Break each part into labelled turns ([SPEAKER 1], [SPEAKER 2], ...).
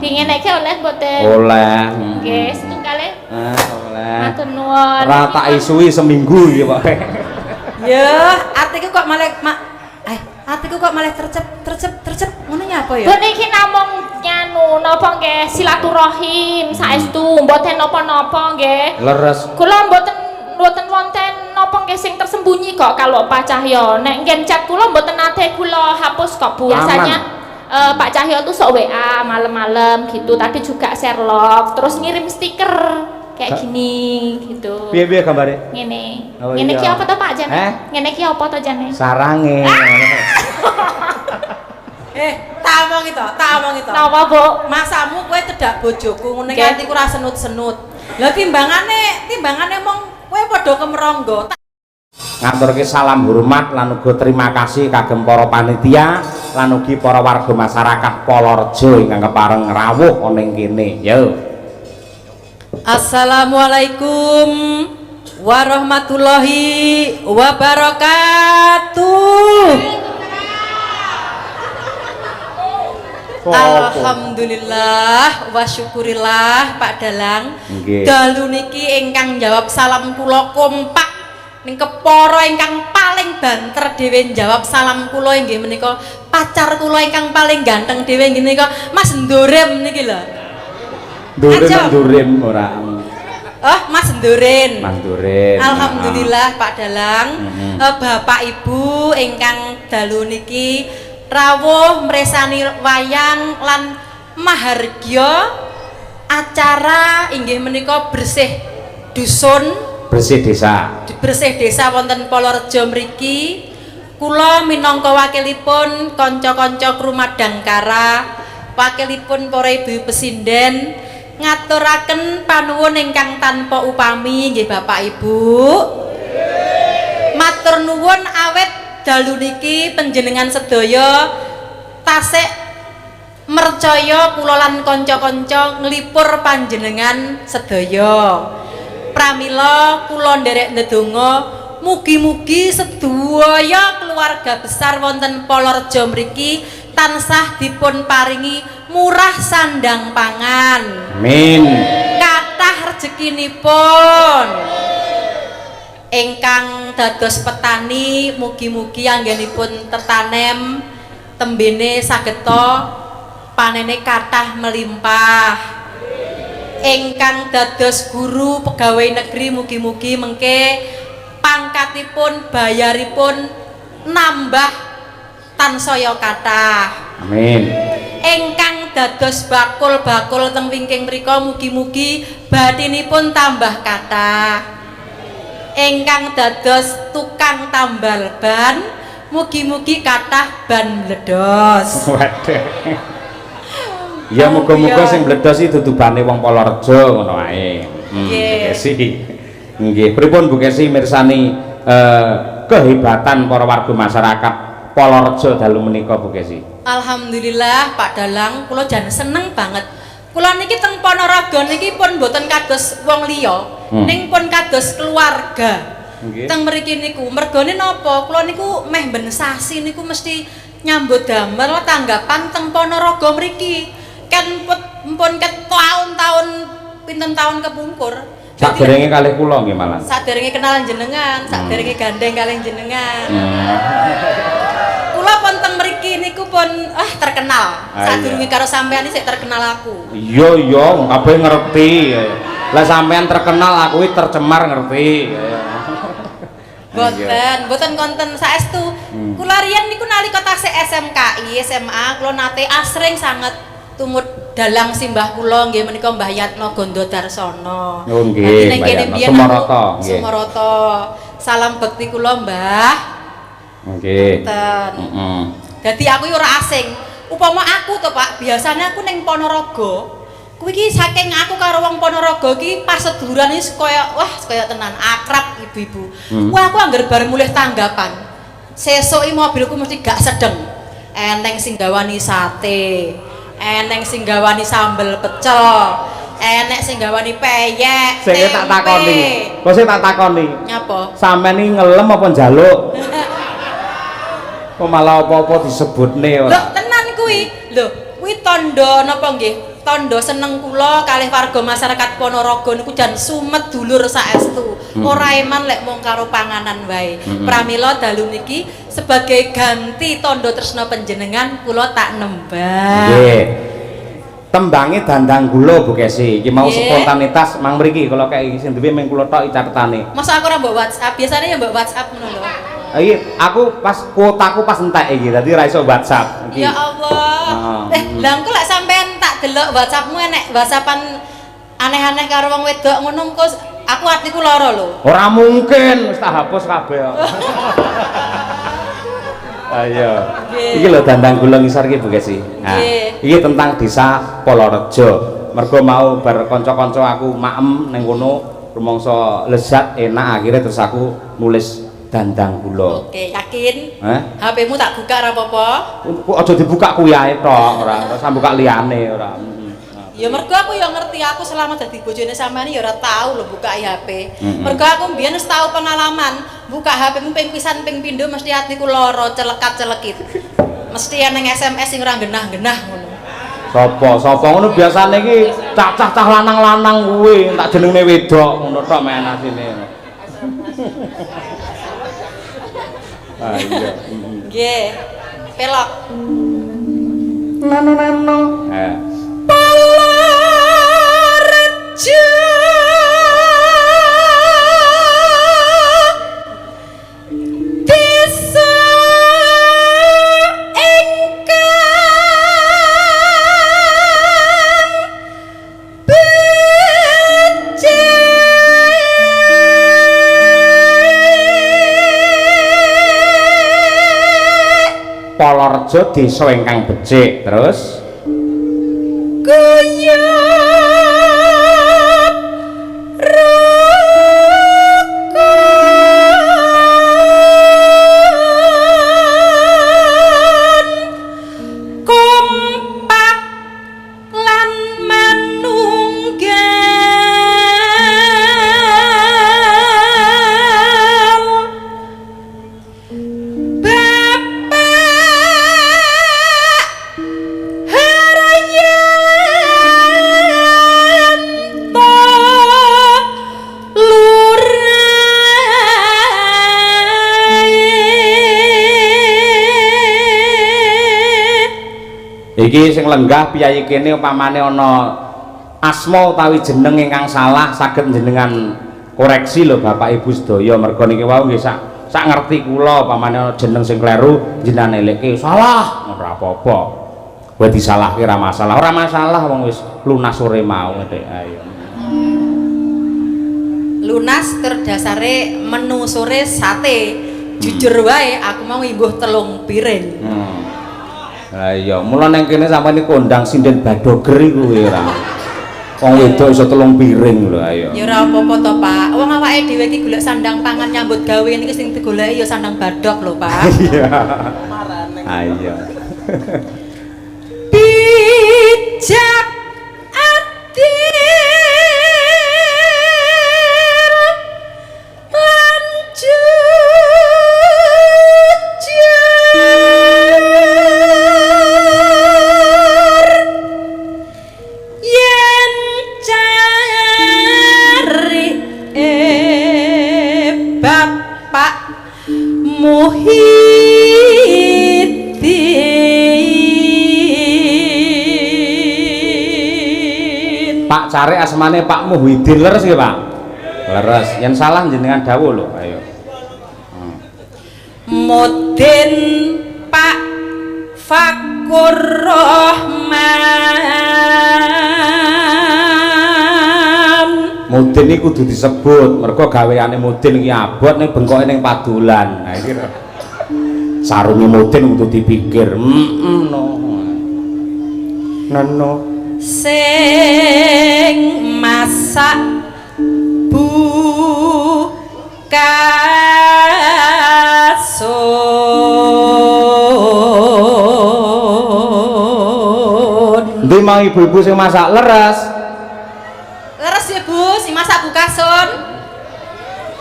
[SPEAKER 1] Dingeneke oleh mboten?
[SPEAKER 2] Oleh.
[SPEAKER 1] Nggih, setunggale.
[SPEAKER 2] Oleh.
[SPEAKER 1] Matur nuwun.
[SPEAKER 2] Ora tak isui seminggu iki, Pak.
[SPEAKER 3] Ya, atiku kok malah atiku kok malah tercep ngono ya apa ya?
[SPEAKER 1] Bu niki namung nyanu napa nggih silaturahim saestu mboten napa-napa nggih.
[SPEAKER 2] Leres.
[SPEAKER 1] Kula mboten wonten napa nggih sing tersembunyi kok kalau Pak Cahyo. Nek ngen chat kula mboten nate kula hapus kok Bu. Biasanya Pak Cahyo tuh sok WA malam-malam gitu. Tadi juga share love, terus ngirim stiker kayak gini gitu.
[SPEAKER 2] Piye gambare?
[SPEAKER 1] Ngene.
[SPEAKER 2] Oh,
[SPEAKER 1] Ngene
[SPEAKER 2] iya.
[SPEAKER 1] ki apa to Pak Jane? Ngene ki apa to Jane?
[SPEAKER 2] Sarange.
[SPEAKER 3] Tak omong itu.
[SPEAKER 1] Napa, Bu?
[SPEAKER 3] Masamu kowe cedak bojoku ngene iki atiku ora senut-senut. Lah timbangane mong kowe padha kemerangga.
[SPEAKER 2] Ngaturke salam hormat lan uga terima kasih kagem para panitia lan ugi para warga masyarakat Polorejo ingkang kepareng rawuh ana ing kene. Yo.
[SPEAKER 3] Assalamualaikum warahmatullahi wabarakatuh. Alhamdulillah wa syukurillah Pak Dalang. Dalu niki ingkang jawab salam kula kompak ning kepara ingkang paling banter dhewe jawab salam kula inggih menika pacar kula ingkang paling ganteng dhewe inggih menika Mas Ndorem niki lho.
[SPEAKER 2] Ndurim ora.
[SPEAKER 3] Oh, Mas Ndurin.
[SPEAKER 2] Mas Ndurin.
[SPEAKER 3] Alhamdulillah Pak Dalang. Bapak Ibu ingkang dalu niki rawuh mresani wayang lan mahargya acara inggih menika bersih dusun,
[SPEAKER 2] bersih desa.
[SPEAKER 3] Bersih desa wonten Polorejo mriki. Kula minangka wakilipun kanca-kanca Krumadangkara, wakilipun para ibu pesinden ngaturaken panuwun ingkang tanpa upami nggih Bapak Ibu. Matur nuwun awet dalu niki panjenengan sedaya tasik mercaya kula lan kanca-kanca nglipur panjenengan sedaya. Pramila kula nderek ndedonga mugi-mugi sedaya keluarga besar wonten Polorejo mriki tansah dipun paringi murah sandang pangan.
[SPEAKER 2] Amin.
[SPEAKER 3] Kathah rezekinipun. Ingkang dados petani mugi-mugi anggenipun tetanem tembene sageta panene kathah melimpah. Ingkang dados guru pegawai negeri mugi-mugi mengke pangkatipun bayaripun nambah tansaya kathah.
[SPEAKER 2] Amin.
[SPEAKER 3] Ingkang dados bakul-bakul teng wingking mriku mugi-mugi batinipun tambah kathah. Ingkang dados tukang tambal ban mugi-mugi kathah ban mledos.
[SPEAKER 2] Waduh. Ya muga-muga sing mledos iki dudu bane wong Polorejo ngono ae. Nggih. Nggih, pripun Bu Kesi mirsani kehebatan para warga masyarakat Polorejo dalu menika Bu Kesi?
[SPEAKER 3] Alhamdulillah Pak Dalang, kula jan seneng banget. Kula niki teng Ponorogo niki pun mboten kados wong liya, ning pun kados keluarga.
[SPEAKER 2] Nggih.
[SPEAKER 3] Teng mriki niku, mergane napa? Kula niku meh ben sasi niku mesti nyambut damel tanggapan teng Ponorogo mriki. Kan pun ket tahun-tahun pinten tahun kepungkur.
[SPEAKER 2] Saderenge kalih kula nggih malah.
[SPEAKER 3] Saderenge kenal jenengan, saderenge gandeng kalih jenengan. Kula pun teng mriki niku pun terkenal. Sadurunge karo sampean iki terkenal aku.
[SPEAKER 2] Iya iya, kabeh ngerti. Lah sampean terkenal aku iki tercemar ngerti.
[SPEAKER 3] Boten konten saestu. Kula riyen niku nalika tasih SMKI, SMA kula nate asring sanget tumut dalang simbah kula nggih menika Mbah Yatno Gondo Darsono.
[SPEAKER 2] Oh nggih,
[SPEAKER 3] Mbah Yatno
[SPEAKER 2] Sumaroto nggih.
[SPEAKER 3] Sumaroto. Salam bekti kula Mbah.
[SPEAKER 2] Nggih.
[SPEAKER 3] Heeh. Dadi aku ora asing. Upama aku to Pak, biasanya aku ning Ponorogo. Kuwi iki saking aku karo wong Ponorogo iki pas seduluran iki kaya tenan akrab ibu-ibu. Wah, aku anggar bar mulih tanggapan. Sesuk iki mobilku mesti gak sedeng. Eneng sing gawani sate, eneng sing gawani sambel pecel, enek sing gawani peyek.
[SPEAKER 2] Sing tak takoni. Kok sing tak takoni?
[SPEAKER 3] Nyapa?
[SPEAKER 2] Sampeyan iki ngelem apa njaluk? Kok malah apa-apa disebutne ora.
[SPEAKER 3] Lho, tenan kuwi. Lho, kuwi tandha napa nggih? tondo seneng kula kalih warga masyarakat Ponorogo niku jan sumet dulur saestu. Ora eman lek mung karo panganan wae. Pramila dalu niki sebagai ganti tondo tresna panjenengan kula tak nembang.
[SPEAKER 2] Nggih. Tembange dandang gula Bu Kesi. Iki mau spontanitas mang mriki kula kei sing duwe mung kula tok catetane.
[SPEAKER 3] Masa aku ora mbok WhatsApp, biasanya ya mbok WhatsApp ngono lho.
[SPEAKER 2] Iki aku pas kuotaku pas entek iki dadi ra iso WhatsApp iki.
[SPEAKER 3] Ya Allah. Lah engko lek sampean tak delok WhatsAppmu enek WhatsAppan aneh-aneh karo wong wedok ngono engko aku atiku lara lho.
[SPEAKER 2] Ora mungkin wis tak hapus kabeh. Ayo. Iki lho dandang gula ngisor iki Bu Kesi. Nah, iki tentang desa Polorejo. Mergo mau bar kanca-kanca aku maem ning kono rumangsa lezat enak akhirnya terus aku nulis dandang gula.
[SPEAKER 3] Oke, yakin? HP-mu tak buka ora apa-apa?
[SPEAKER 2] Aja dibuka kuwi ae tok, ora usah buka liyane ora.
[SPEAKER 3] Ya mergo aku ya ngerti aku selama dadi bojone sampean ya ora tau lho buka HP. Mergo aku mbiyen wis tau pengalaman buka HP-mu ping pisan ping pindho mesti atiku lara celekat-celekit. Mesti ana SMS sing ora genah-genah ngono.
[SPEAKER 2] Sapa ngono biasane iki cah-cah lanang-lanang kuwi tak jenenge wedok ngono tok men asine. Ayo.
[SPEAKER 3] Nggih. Pelok.
[SPEAKER 2] Nano.
[SPEAKER 3] Polorejo. Desa
[SPEAKER 2] Polorejo desa ingkang becik terus
[SPEAKER 3] guyub rukun kompak lan manunggal
[SPEAKER 2] iki sing lenggah piyayi kene upamane ana asma utawi jeneng ingkang salah saged jenengan koreksi lho Bapak Ibu sedaya merga niki wau nggih sak ngerti kula upamane ana jeneng sing kleru jenengan eleke salah ora apa-apa. Kowe disalahke ora masalah wong wis lunas sore mau ngene ayo.
[SPEAKER 3] Lunas terdasare menu sore sate. Jujur wae aku mau imbuh 3 piring.
[SPEAKER 2] Lah iya, mula nang kene sampeyan iki kondang sinden badoger iku ora. Wong wedok iso 3 piring lho ayo.
[SPEAKER 3] Ya ora apa-apa to, Pak. Wong awake dhewe iki golek sandang pangan nyambut gawe niki sing digoleki ya sandang badok lho, Pak.
[SPEAKER 2] Iya. Ayo.
[SPEAKER 3] Bijak adil lan Bapak Muhyiddin.
[SPEAKER 2] Pak cari asmane Pak Muhyiddin leres nggih, Pak? Leres. Yen salah jenengan dawuh lho, ayo.
[SPEAKER 3] Mudin Pak Fakur Rahman.
[SPEAKER 2] Mudin iki kudu disebut, mergo gaweane Mudin iki abot ning bengkoke ning padulan. Nah iki sarunge Mudin kudu dipikir. No. Nano
[SPEAKER 3] Sing masak bukasun.
[SPEAKER 2] Ndi mang ibu-ibu sing masak leres?
[SPEAKER 3] Leres ya Bu, si masak bukasun.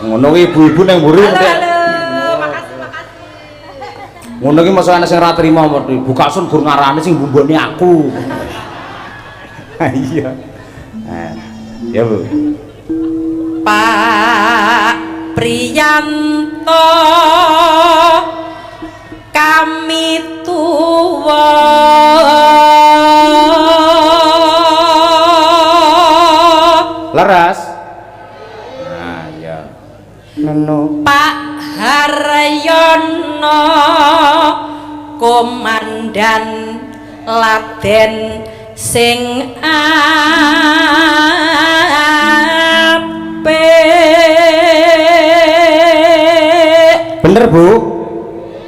[SPEAKER 2] Ngono ki ibu-ibu nang mburi
[SPEAKER 3] Halo,
[SPEAKER 2] nek.
[SPEAKER 3] halo, makasih.
[SPEAKER 2] Ngono ki masa ana sing ora trima bukasun gur ngarani sing bumbone aku. Iya. Ya Bu.
[SPEAKER 3] Pak Priyanto kami tuwa
[SPEAKER 2] Leras. Nah, ya. Neno.
[SPEAKER 3] Pak Haryono komandan Laden sing apik.
[SPEAKER 2] Bener Bu.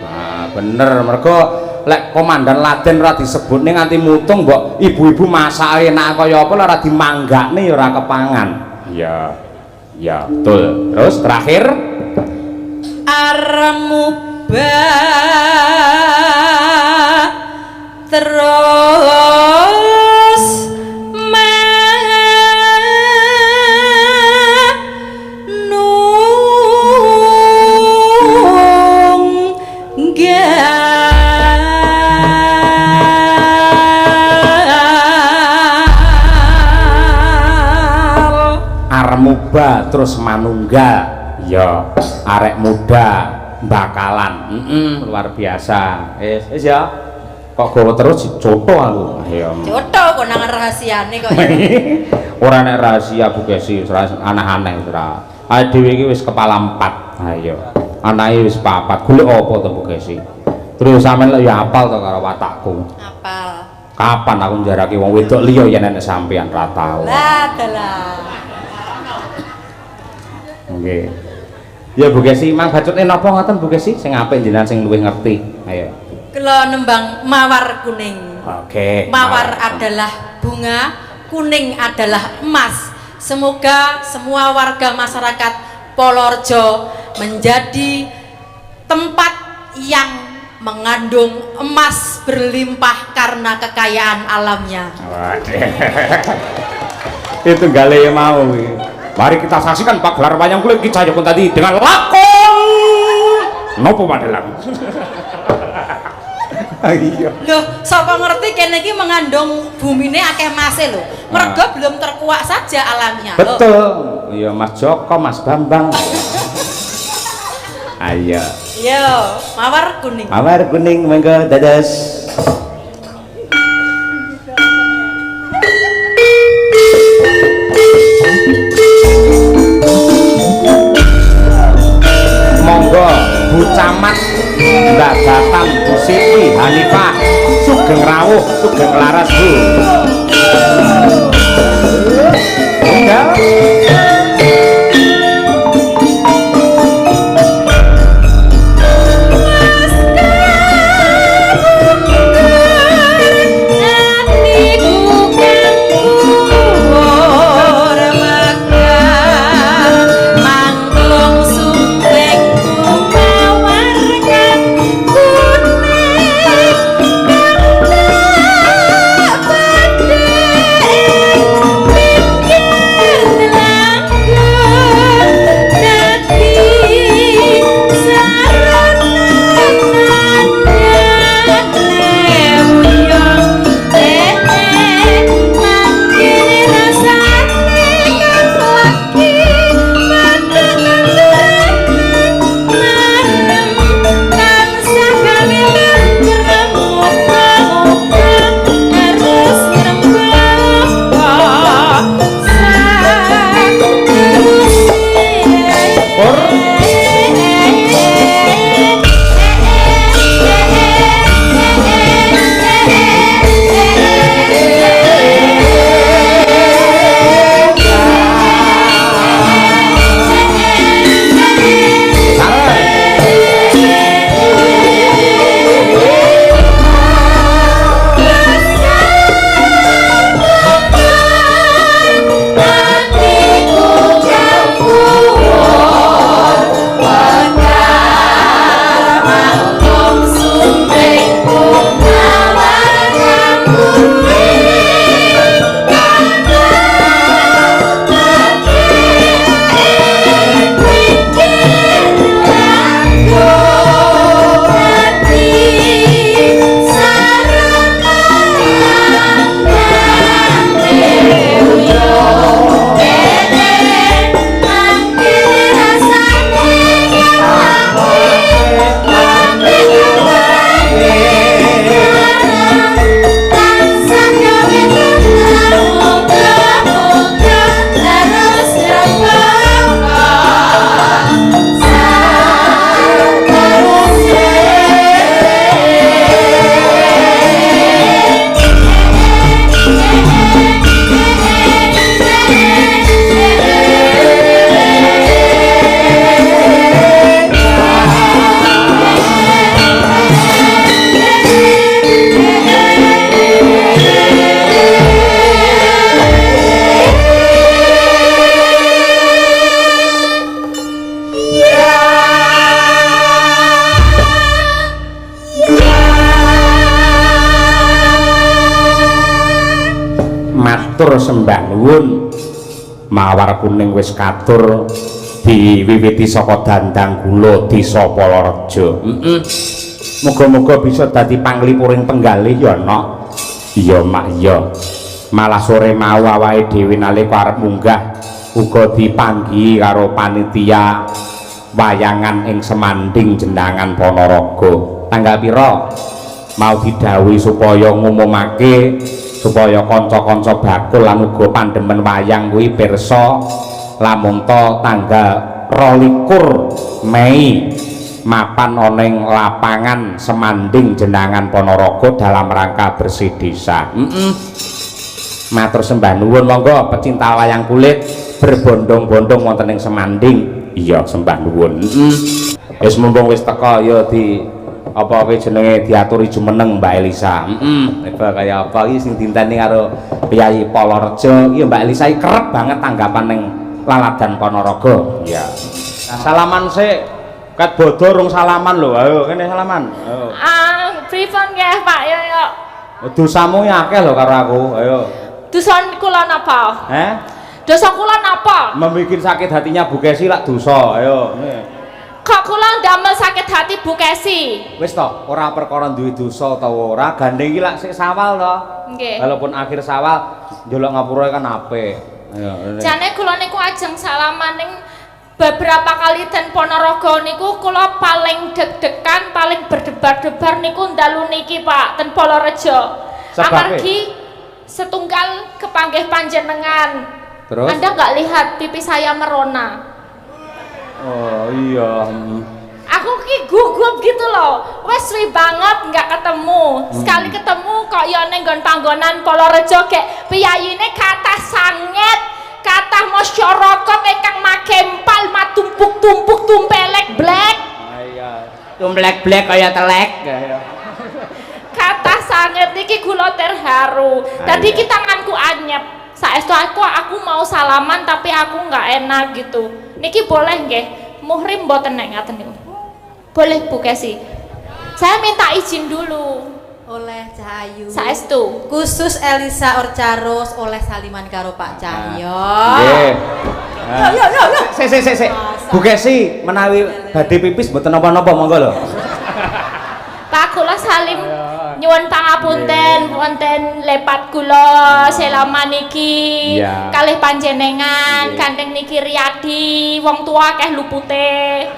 [SPEAKER 2] Nah, bener mergo lek komandan Laden ora disebutne nganti mutung mbok ibu-ibu masak enak kaya apa ora dimanggakne ya ora kepangan. Iya. Ya, betul. Terus terakhir
[SPEAKER 3] Armuba terus
[SPEAKER 2] Armuba terus manunggal ya arek muda bakalan luar biasa wis ya kok gowo terus coto aku ya
[SPEAKER 3] coto konangan rahasiane kok ya.
[SPEAKER 2] Ora nek rahasia Bu Kesi aneh-aneh ora dhewe iki wis kepala 4 ayo anake wis 4 golek apa to Bu Kesi terus sampean lek ya apal to karo watakku
[SPEAKER 3] apal
[SPEAKER 2] kapan aku njarake wong wedok liya yen nek sampean ra tau
[SPEAKER 3] lah dalah
[SPEAKER 2] nggih. Ya Bu Kesi, mang bacotne napa ngoten Bu Kesi sing apik jenengan sing luwih ngerti. Ayo.
[SPEAKER 3] Kula nembang mawar kuning.
[SPEAKER 2] Oke.
[SPEAKER 3] Mawar adalah bunga, kuning adalah emas. Semoga semua warga masyarakat Polorejo menjadi tempat yang mengandung emas berlimpah karena kekayaan alamnya.
[SPEAKER 2] Itu gale mau. Mari kita saksikan Pak gelar wayang kulit Ki Cahyo tadi dengan lakon nopo Madelang. Iya.
[SPEAKER 3] Loh, sapa ngerti kene iki mengandung bumine akeh mase lho. Mergo belum terkuak saja alamnya.
[SPEAKER 2] Betul. Iya Mas Joko, Mas Bambang. Ayo.
[SPEAKER 3] Yo, mawar kuning.
[SPEAKER 2] Mawar kuning monggo dadas. Monggo Bu Camat Mbak Batam Bu Siti Hanifah Sugeng Rawuh Sugeng Laras Bu enggak matur sembah nuwun. Mawar kuning wis katur diwiwiti saka Dandang Gula Desa Palareja. Muga-muga bisa dadi panglipuring penggalih ya nok. Iya mak iya. Malah sore mau awake dhewe nalika arep munggah uga dipanggi karo panitia wayangan ing Semanding Jendangan Ponorogo. Tanggal pira mau didhawuhi supaya ngumumake supaya kanca-kanca bakul lan uga pandemen wayang kuwi pirsa lamun ta tanggal 22 Mei mapan ana ing lapangan Semanding Jendangan Ponorogo dalam rangka bersih desa. Matur sembah nuwun monggo pecinta wayang kulit berbondong-bondong wonten ing Semanding. Iya sembah nuwun. Wis mumpung wis teka ya di apa kowe jenenge diaturi jumeneng Mbak Elisa. Heeh. Kaya apa iki sing dinteni karo Piyayi Palareja iki Mbak Elisa iki kerep banget tanggapan ning Laladan Ponorogo. Iya. Nah, salaman sik. Kat bodo rung salaman lho. Ayo kene salaman. Ayo.
[SPEAKER 1] Pripun nggih Pak Yoyo?
[SPEAKER 2] Dosamu akeh lho karo aku. Ayo.
[SPEAKER 1] Dosa kula napa? Dosa kula napa?
[SPEAKER 2] Membikin sakit hatinya Bu Kesi lak dosa. Ayo.
[SPEAKER 1] Kok kula ndamel sakit hati Bu Kesi?
[SPEAKER 2] Wis to, ora perkara duwe dosa ta ora, gandeng iki lak sik sawal to.
[SPEAKER 1] Nggih.
[SPEAKER 2] Walaupun akhir sawal njaluk ngapura kan apik. Ayo.
[SPEAKER 1] Jane kula niku ajeng salaman ning beberapa kali ten Ponorogo niku kula paling deg-degan, paling berdebar-debar niku ndalu niki Pak ten Palareja. Amargi setunggal kepanggih panjenengan.
[SPEAKER 2] Terus?
[SPEAKER 1] Anda nggak lihat pipi saya merona.
[SPEAKER 2] Oh iya.
[SPEAKER 1] Aku ki gugup gitu loh. Wes suwi banget nggak ketemu. Sekali ketemu kok ya ning nggon panggonan Palareja kek piyayine kathah sanget, kathah masyarakat ingkang makempal matumpuk-tumpuk tumpelek blek.
[SPEAKER 2] Iya. Tumblek-blek kaya telek.
[SPEAKER 1] Kathah sanget niki kula terharu. Tadi ki tanganku anyep. Saestu aku mau salaman tapi aku nggak enak gitu. Niki boleh nggih? Muhrim mboten nek ngaten niku. Boleh Bu Kesi. Saya minta izin dulu.
[SPEAKER 3] Oleh Cahayu.
[SPEAKER 1] Saestu.
[SPEAKER 3] Khusus Elisa Orcaros oleh saliman karo Pak Cahyo.
[SPEAKER 2] Nggih.
[SPEAKER 3] Yo.
[SPEAKER 2] Sik. Bu Kesi menawi badhe pipis mboten napa-napa monggo lho.
[SPEAKER 1] Pak kula salim nyuwun pangapunten wonten lepat kula selama niki kalih panjenengan gandeng niki Riyadi wong tua akeh lupute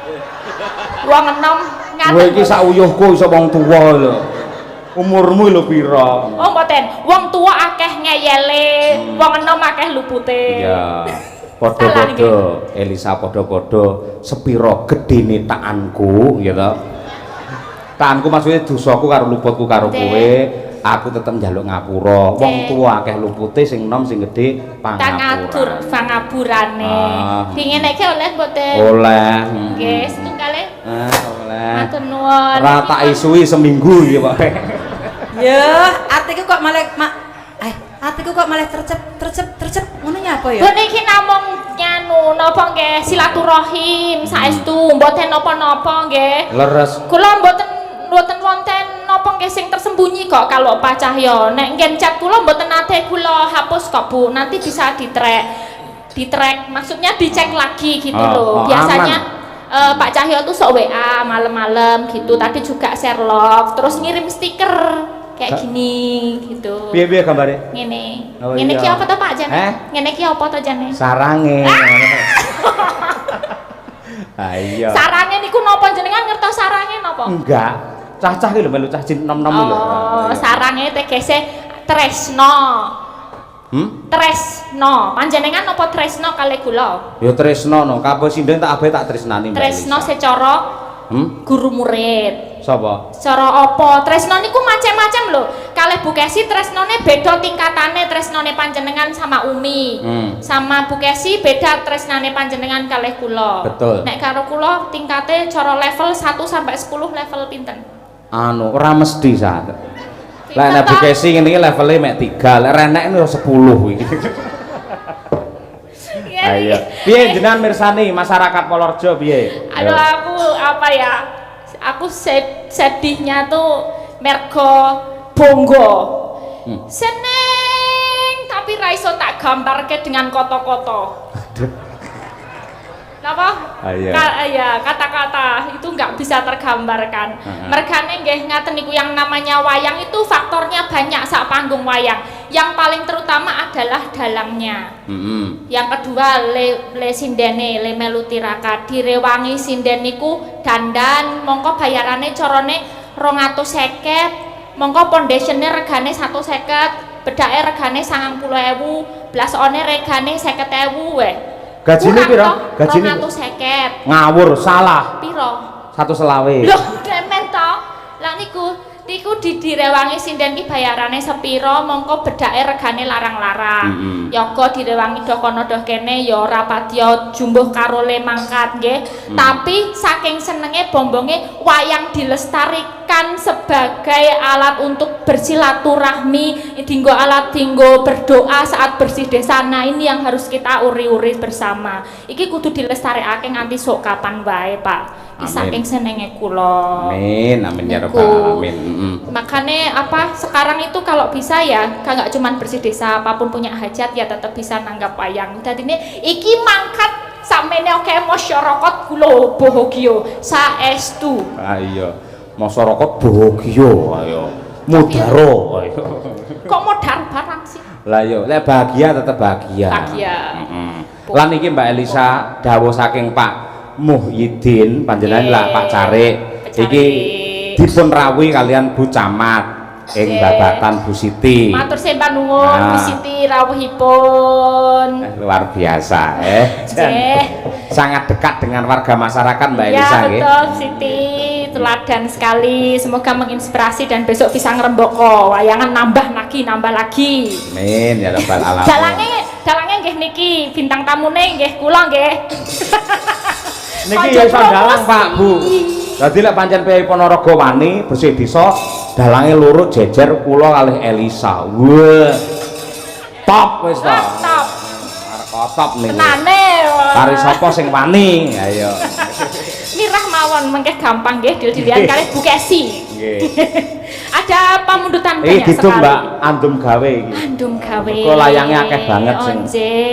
[SPEAKER 1] wong enom ngaten
[SPEAKER 2] kowe iki sak uyuhku iso wong tua lho umurmu lho pira
[SPEAKER 1] oh mboten wong tua akeh ngeyele wong enom akeh lupute
[SPEAKER 2] iya padha-padha Elisa padha-padha sepira gedene taanku ya to taanku maksudnya dosaku karo luputku karo kowe aku tetep njaluk ngapura wong tua akeh lupute sing enom sing gedhe
[SPEAKER 1] pangatur pangaburane dingeneke oleh mboten
[SPEAKER 2] oleh
[SPEAKER 1] nggih setunggale
[SPEAKER 2] oleh
[SPEAKER 1] matur nuwun
[SPEAKER 2] ora tak isui seminggu iki Pak
[SPEAKER 3] Ya, atiku kok malah atiku kok malah tercep ngono apa ya?
[SPEAKER 1] Bu niki namung nyanu napa nggih silaturahim saestu mboten napa-napa nggih.
[SPEAKER 2] Leres.
[SPEAKER 1] Kula mboten wonten napa nggih sing tersembunyi kok kalau Pak Cahyo. Nek ngen chat kula mboten nate kula hapus kok Bu. Nanti bisa di-track maksudnya dicek lagi gitu loh. Biasanya Pak Cahyo tuh sok WA malam-malam gitu. Tadi juga share love terus ngirim stiker kayak gini gitu.
[SPEAKER 2] Piye gambare?
[SPEAKER 1] Ngene.
[SPEAKER 2] Oh,
[SPEAKER 1] Ngene
[SPEAKER 2] iya.
[SPEAKER 1] ki apa to Pak Jane? Ngene ki apa to Jane?
[SPEAKER 2] Sarange. Iya.
[SPEAKER 1] Sarange niku napa jenengan ngertos sarange napa?
[SPEAKER 2] Enggak. Cah-cah iki lho melu cah jin nom-nom lho.
[SPEAKER 1] Oh, sarange tegese tresno. Tresno. Panjenengan napa tresno kalih kula?
[SPEAKER 2] Ya tresno no, kabeh sindeng tak abe tak tresnani.
[SPEAKER 1] Tresno secara guru murid.
[SPEAKER 2] Sapa?
[SPEAKER 1] Cara apa? Tresno niku macam-macam lho. Kalih Bu Kesi tresnone beda tingkatane tresnone panjenengan sama Umi. Sama Bu Kesi beda tresnane panjenengan kalih kula.
[SPEAKER 2] Betul.
[SPEAKER 1] Nek karo kula tingkate cara level 1 sampai 10 level pinten?
[SPEAKER 2] Anu, ora mesti sak. Lah nek Bu Kesi ngene iki levele mek 3, lek renek niku 10 iki. Ayo. Piye jenengan mirsani masyarakat Palareja piye?
[SPEAKER 1] Aduh aku apa ya? Aku sedihnya tuh mergo bonggo seneng tapi ra iso tak gambarke dengan koto-koto. Napa? Ya, kata-kata itu nggak bisa tergambarkan. Mergane nggih ngaten niku yang namanya wayang itu faktornya banyak sak panggung wayang. Yang paling terutama adalah dalangnya. Yang kedua le sindene, le melu tiraka, direwangi sinden niku dandan, mongko bayarane carane 250, mongko pondasione regane 150, bedake regane 90.000, blasone regane 50.000 weh.
[SPEAKER 2] Gajine piro? Gajine
[SPEAKER 1] 250.
[SPEAKER 2] Ngawur, salah.
[SPEAKER 1] Piro?
[SPEAKER 2] 120.
[SPEAKER 1] Loh, demen to. Lah niku direwangi sinden ki bayarane sepiro, mongko bedake regane larang-larang. Yoga direwangi doh kono doh kene ya ora padya jumbuh karo le mangkat nggih. Tapi saking senenge bombonge wayang dilestarikan sebagai alat untuk bersilaturahmi, dinggo alat dinggo berdoa saat bersih desa. Nah, ini yang harus kita uri-uri bersama. Iki kudu dilestarikake nganti sok kapan wae, Pak. Saking senenge kula.
[SPEAKER 2] Amin, amin ya rabbal alamin.
[SPEAKER 1] Makanya apa sekarang itu kalau bisa ya nggak cuman bersih desa, apapun punya hajat ya tetap bisa nanggap wayang. Jadi ini iki mangkat samene oke masyarakat kula bahagia saestu.
[SPEAKER 2] Iya, masyarakat bahagia ayo. Mudaro ayo.
[SPEAKER 1] Kok modar barang sih?
[SPEAKER 2] Lah yo, lek bahagia tetap bahagia.
[SPEAKER 1] Bahagia.
[SPEAKER 2] Lan iki Mbak Elisa dawuh saking Pak Muhyiddin panjenengan lah Pak Carik iki dipun rawuhi kalian Bu Camat ing babatan Bu Siti. Matur
[SPEAKER 1] sembah nuwun Bu Siti rawuhipun.
[SPEAKER 2] Luar biasa sangat dekat dengan warga masyarakat Mbak Elisa
[SPEAKER 1] nggih. Ya betul Siti, teladan sekali. Semoga menginspirasi dan besok bisa ngrembaka wayangan nambah lagi. Amin
[SPEAKER 2] ya rabbal alamin.
[SPEAKER 1] Dalange nggih niki bintang tamune nggih kula nggih.
[SPEAKER 2] Niki ya iso dalang Pak Bu. Dadi lek pancen Piyai Ponorogo wani bersih desa, dalange loro jejer kula kalih Elisa. Wah. Top wis to.
[SPEAKER 1] Top.
[SPEAKER 2] Arep top niku.
[SPEAKER 1] Tenane.
[SPEAKER 2] Kari sapa sing wani? Ayo.
[SPEAKER 1] Mirah mawon mengke gampang nggih dilihat kalih Bu Kesi. Nggih. Ada pamundutan banyak sekali.
[SPEAKER 2] Iki Mbak andum gawe iki.
[SPEAKER 1] Andum gawe.
[SPEAKER 2] Kok layange akeh banget sing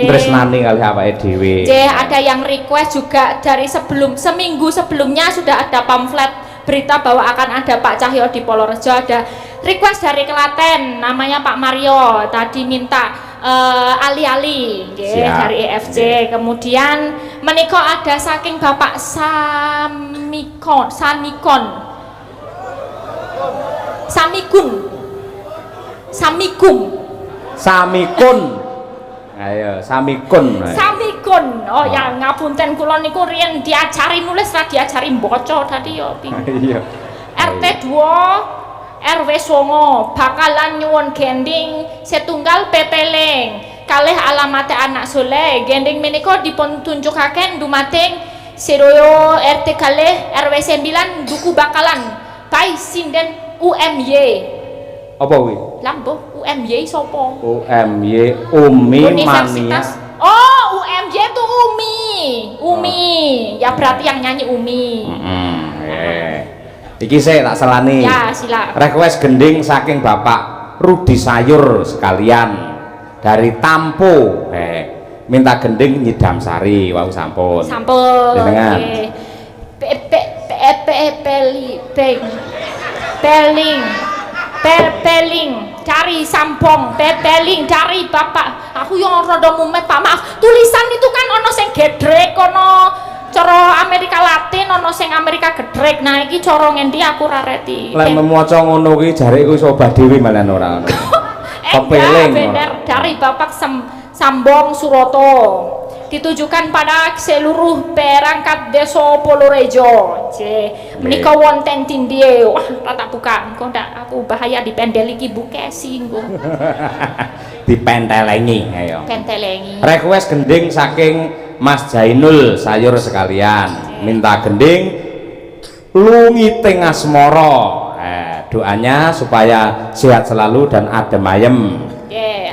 [SPEAKER 2] tresnani kali awake dhewe.
[SPEAKER 1] Nggih, ada yang request juga dari seminggu sebelumnya sudah ada pamflet berita bahwa akan ada Pak Cahyo di Polorejo. Ada request dari Klaten namanya Pak Mario tadi minta ali-ali nggih dari EFC. Kemudian menika ada saking Bapak
[SPEAKER 2] Samikun. Ayo, Samikun.
[SPEAKER 1] Oh ya ngapunten kula niku riyen diajari nulis ra diajari maca tadi ya
[SPEAKER 2] Iya.
[SPEAKER 1] RT 2 RW 9 bakalan nyuwun gending setunggal pepeling kalih alamate anak soleh. Gending menika dipun tunjukaken dumateng Sedoyo RT kalih RW 9 duku bakalan by sinden UMY.
[SPEAKER 2] Apa kuwi?
[SPEAKER 1] Lambo UMY sapa?
[SPEAKER 2] UMY Umi
[SPEAKER 1] Universitas. Oh, UMY itu Umi. Ya berarti yang nyanyi Umi.
[SPEAKER 2] Iki saya tak selani.
[SPEAKER 1] Ya, sila.
[SPEAKER 2] Request gending saking Bapak Rudi Sayur sekalian dari Tampo. Minta gending Nyidam Sari, wau sampun.
[SPEAKER 1] Sampun.
[SPEAKER 2] Jenengan.
[SPEAKER 1] Peling cari sampong, pepeling cari bapak. Aku yang rada mumet Pak, maaf. Tulisan itu kan ono sing gedrek, ono cara Amerika Latin, ono sing Amerika gedrek. Nah iki cara ngendi aku ra reti.
[SPEAKER 2] Lek memaca ngono kuwi jare iku iso obah dhewe malah ora. Pepeling.
[SPEAKER 1] Bener dari bapak Sambong Suroto. Ditujukan pada seluruh perangkat desa Polorejo. Menika wonten tindih. Wah, tak buka. Engko ndak aku bahaya dipendeli iki Bu Kesi engko.
[SPEAKER 2] Dipentelengi ayo.
[SPEAKER 1] Pentelengi.
[SPEAKER 2] Request gending saking Mas Jainul Sayur sekalian. Minta gending lungiting asmara. Doanya supaya sehat selalu dan adem ayem.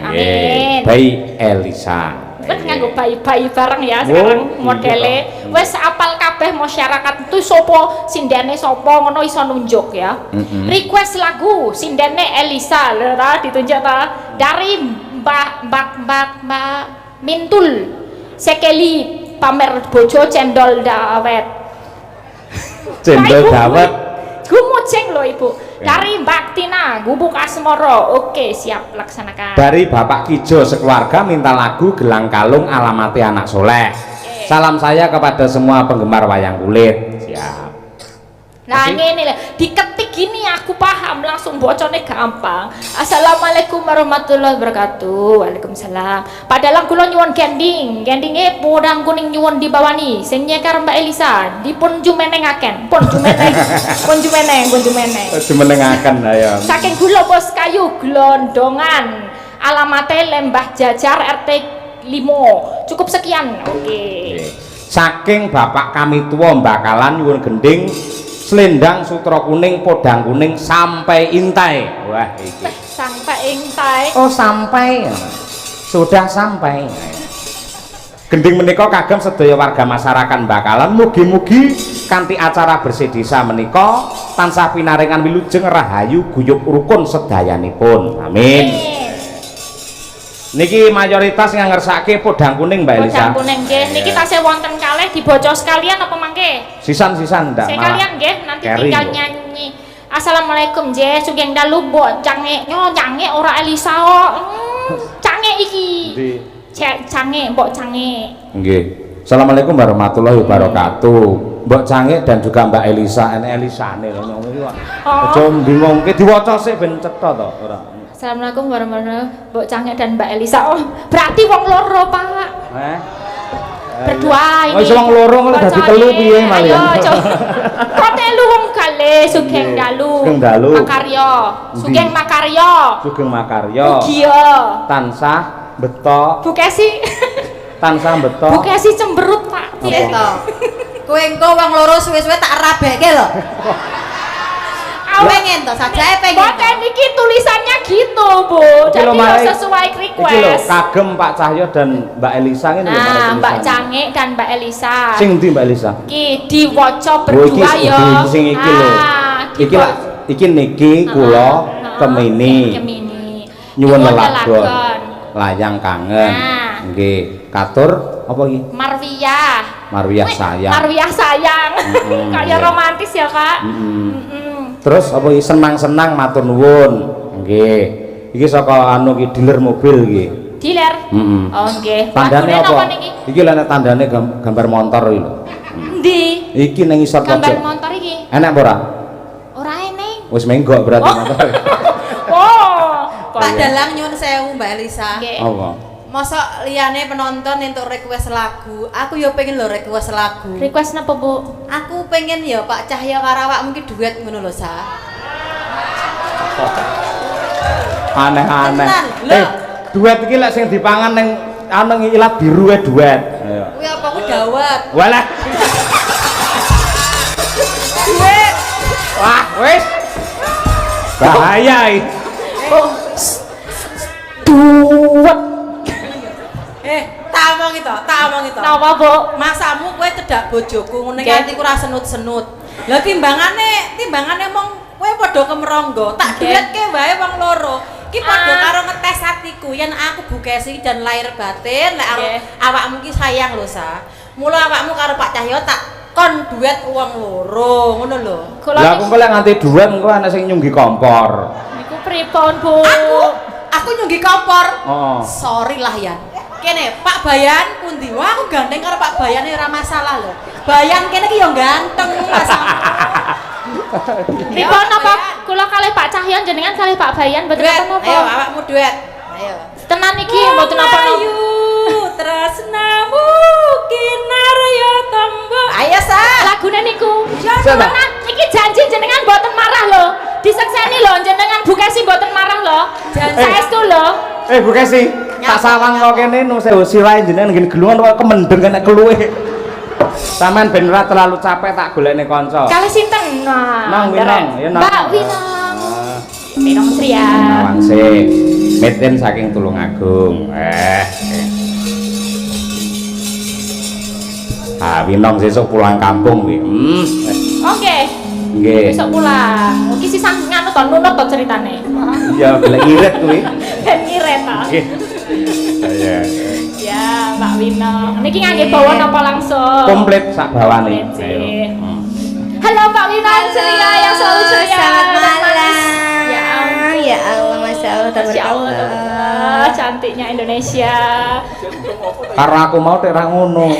[SPEAKER 2] Amin. Bayi Elisa.
[SPEAKER 1] Wes nganggo bayi-bayi bareng ya sekarang modele. Wes apal kabeh masyarakat itu sopo sindene sopo ngono iso nunjuk ya. Request lagu sindene Elisa lera ditunjuk ta dari Mbak Mintul sekeli pamer bojo cendol dawet.
[SPEAKER 2] Cendol dawet.
[SPEAKER 1] Gumucing loh Ibu. Dari Mbak Tina, Gubuk Asmoro. Oke, siap laksanakan.
[SPEAKER 2] Dari Bapak Kijo sekeluarga minta lagu Gelang Kalung Alamati Anak Soleh. Salam saya kepada semua penggemar wayang kulit. Siap.
[SPEAKER 1] Nah ini lah, diketik gini aku paham langsung bocornya gampang. Assalamualaikum warahmatullahi wabarakatuh. Waalaikumsalam. Padahal kula nyuwun gendingnya podang kuning nyuwun dibawani. Sing nyekar Mbak Elisa dipun jumenengaken, pun
[SPEAKER 2] Jumenengaken ayo.
[SPEAKER 1] Saking gula bos kayu glondongan. Alamatnya Lembah Jajar RT 5. Cukup sekian. Oke.
[SPEAKER 2] Saking bapak kami tua bakalan nyuwun gending selendang sutra kuning podang kuning sampai intai. Wah iki
[SPEAKER 1] Sampai intai.
[SPEAKER 2] oh sampai sudah sampai. Gending menika kagem sedaya warga masyarakat bakalan mugi-mugi kanthi acara bersih desa menika tansah pinaringan wilujeng rahayu guyub rukun sedayanipun. Amin. Niki mayoritas yang ngersake podang kuning Mbak Elisa.
[SPEAKER 1] Podang kuning nggih. Niki tasih wonten kalih dibaca sekalian apa mangke?
[SPEAKER 2] Sisan-sisan ndak
[SPEAKER 1] Sekalian nggih, nanti
[SPEAKER 2] Keri,
[SPEAKER 1] tinggal
[SPEAKER 2] Bu.
[SPEAKER 1] nyanyi. Assalamualaikum nggih, sugeng dalu mbok cange. Nyo cange ora Elisa kok. Cange iki.
[SPEAKER 2] Ndi?
[SPEAKER 1] Cange, mbok cange.
[SPEAKER 2] Nggih. Assalamualaikum warahmatullahi wabarakatuh. Mbok Cange dan juga Mbak Elisa, enek Elisane lho nyong iki kok.
[SPEAKER 1] Oh.
[SPEAKER 2] Aja bingungke diwaca sik ben cetha to, ora.
[SPEAKER 1] Assalamualaikum warahmatullahi mbok cange dan Mbak Elisa. Oh, berarti wong loro, Pak. Berdua ini.
[SPEAKER 2] Oh, iso wong loro kok dadi telu piye malian.
[SPEAKER 1] Ayo, kok telu wong kalih sugeng dalu.
[SPEAKER 2] Sugeng dalu.
[SPEAKER 1] Makarya. Sugeng
[SPEAKER 2] Ndi?
[SPEAKER 1] makarya.
[SPEAKER 2] Sugeng makarya.
[SPEAKER 1] Mugia.
[SPEAKER 2] Tansah beto.
[SPEAKER 1] Bu Kesi.
[SPEAKER 2] Tansah beto.
[SPEAKER 1] Bu Kesi cemberut, Pak.
[SPEAKER 3] Piye to? Kowe engko wong loro suwe-suwe tak rabekke lho. Pengen to, sajae pengen.
[SPEAKER 1] Boten iki tulisannya gitu, Bu. Jadi
[SPEAKER 2] lho, Mare.
[SPEAKER 1] sesuai
[SPEAKER 2] Iki lho
[SPEAKER 1] request.
[SPEAKER 2] kagem Pak Cahyo dan Mbak Elisa ngene lho.
[SPEAKER 1] Nah,
[SPEAKER 2] Mare
[SPEAKER 1] Mbak
[SPEAKER 2] tulisannya.
[SPEAKER 1] Cange dan Mbak Elisa.
[SPEAKER 2] Sing ndi Mbak Elisa?
[SPEAKER 1] Iki diwaca
[SPEAKER 2] Oh, iki
[SPEAKER 1] berdua ya.
[SPEAKER 2] sing iki lho. Iki lah iki niki kula Kemini.
[SPEAKER 1] Kemini.
[SPEAKER 2] Nyuwun
[SPEAKER 1] Nyuwun
[SPEAKER 2] lelagon.
[SPEAKER 1] lelagon.
[SPEAKER 2] Layang kangen.
[SPEAKER 1] Nah.
[SPEAKER 2] Nggih. Katur apa iki?
[SPEAKER 1] Marwiyah.
[SPEAKER 2] Marwiyah
[SPEAKER 1] Wih,
[SPEAKER 2] sayang.
[SPEAKER 1] Marwiyah sayang. Kayak
[SPEAKER 2] iya.
[SPEAKER 1] romantis ya, Kak.
[SPEAKER 2] Terus apa iki senang-senang matur nuwun. Nggih. Iki saka anu iki dealer mobil iki.
[SPEAKER 1] Dealer. Oh, nggih.
[SPEAKER 2] Tandane
[SPEAKER 1] Lagune
[SPEAKER 2] apa?
[SPEAKER 1] napa niki?
[SPEAKER 2] Iki lha nek tandane gambar motor iki lho.
[SPEAKER 1] Ndi?
[SPEAKER 2] Iki ning isor
[SPEAKER 1] Gambar
[SPEAKER 2] pojok.
[SPEAKER 1] motor iki.
[SPEAKER 2] Enak apa ora?
[SPEAKER 1] Ora eneng.
[SPEAKER 2] Wis menggok berarti
[SPEAKER 1] Oh.
[SPEAKER 2] motor.
[SPEAKER 1] Oh.
[SPEAKER 3] Pak Dalang nyuwun sewu Mbak Elisa.
[SPEAKER 1] Nggih.
[SPEAKER 2] Apa?
[SPEAKER 3] Masa liyane penonton entuk request lagu, aku ya pengen lho request lagu.
[SPEAKER 1] Request napa, Bu?
[SPEAKER 3] Aku pengen ya Pak Cahyo karo awakmu ki duet ngono lho, Sa.
[SPEAKER 2] Aneh-aneh.
[SPEAKER 3] Tenan, lho.
[SPEAKER 2] Duet iki lek sing dipangan ning anu ilat biru duet. Ayo.
[SPEAKER 3] Kuwi apa ku dawet.
[SPEAKER 2] Walah.
[SPEAKER 3] Duet.
[SPEAKER 2] Wah, wis. Bahaya iki.
[SPEAKER 1] Oh. Duet.
[SPEAKER 3] Tak omong itu.
[SPEAKER 1] Napa, Bu?
[SPEAKER 3] Masamu kowe cedak bojoku ngene
[SPEAKER 1] Nggih.
[SPEAKER 3] kanthi ku ra senut-senut. Lah timbangane mong kowe padha kemronggo, tak
[SPEAKER 1] Nggih.
[SPEAKER 3] duetke wae wong loro. Ki padha
[SPEAKER 1] Ah.
[SPEAKER 3] karo ngetes atiku yen aku bukesi dan lahir batin lek
[SPEAKER 1] Nggih.
[SPEAKER 3] awakmu ki sayang lho, Sa. Mula awakmu karo Pak Cahyo tak kon duet wong loro, ngono lho.
[SPEAKER 1] Kula
[SPEAKER 2] Lah aku kok lek nganti duet engko ana sing nyunggi kompor.
[SPEAKER 1] niku pripun, Bu?
[SPEAKER 3] Aku nyunggi kompor.
[SPEAKER 2] Oh.
[SPEAKER 3] Sorry lah ya. Kene Pak Bayan pundi? Wah aku gandeng karo Pak Bayan ora masalah lho. Bayan kene ki yo ganteng Mas.
[SPEAKER 1] Pripun napa? Kula kalih Pak Cahyo jenengan kalih Pak Bayan mboten
[SPEAKER 3] Duet.
[SPEAKER 1] napa?
[SPEAKER 3] Ayo awakmu duet. Ayo.
[SPEAKER 1] Tenan iki mboten napa-napa.
[SPEAKER 3] Ayu tresnamu kinarya tombo. Ayo Sa.
[SPEAKER 1] Lagune niku.
[SPEAKER 2] Siapa?
[SPEAKER 1] Tenan iki janji jenengan mboten marah lho. Disekseni lho jenengan bukesi mboten marah lho.
[SPEAKER 3] Janji.
[SPEAKER 1] Saestu lho.
[SPEAKER 2] Bu Kesi, tak sawang kok kene nu sewu sirahe jenengan ngen gelungan kok kemendeng kena keluwe. Sampeyan ben ora terlalu capek tak golekne kanca.
[SPEAKER 1] Kalih sinten? Nah,
[SPEAKER 2] Nang Winong, ya Nang.
[SPEAKER 1] Mbak Winong. Winong Tria.
[SPEAKER 2] Awangse meten saking Tulungagung. Winong sesuk pulang kampung kuwi.
[SPEAKER 1] Oke.
[SPEAKER 2] Nggih.
[SPEAKER 1] Besok pulang. Iki sisang nganu to nunut to ceritane.
[SPEAKER 2] Iya, golek irit kuwi.
[SPEAKER 1] Ben ngiret ta.
[SPEAKER 2] Nggih. Ya.
[SPEAKER 1] Ya, Mbak Wino. Niki ngangge bawa napa langsung?
[SPEAKER 2] Komplit sak bawane.
[SPEAKER 1] Komplit sih.
[SPEAKER 2] Ayo.
[SPEAKER 1] Halo Mbak Wino ceria yang selalu ceria.
[SPEAKER 4] Selamat
[SPEAKER 1] dan
[SPEAKER 4] malam.
[SPEAKER 1] manis. Ya ampun.
[SPEAKER 4] Ya Allah, Masya Allah,
[SPEAKER 1] Masya Allah,
[SPEAKER 4] tabarakallah.
[SPEAKER 1] cantiknya Indonesia.
[SPEAKER 2] Karo aku mau terang ngono.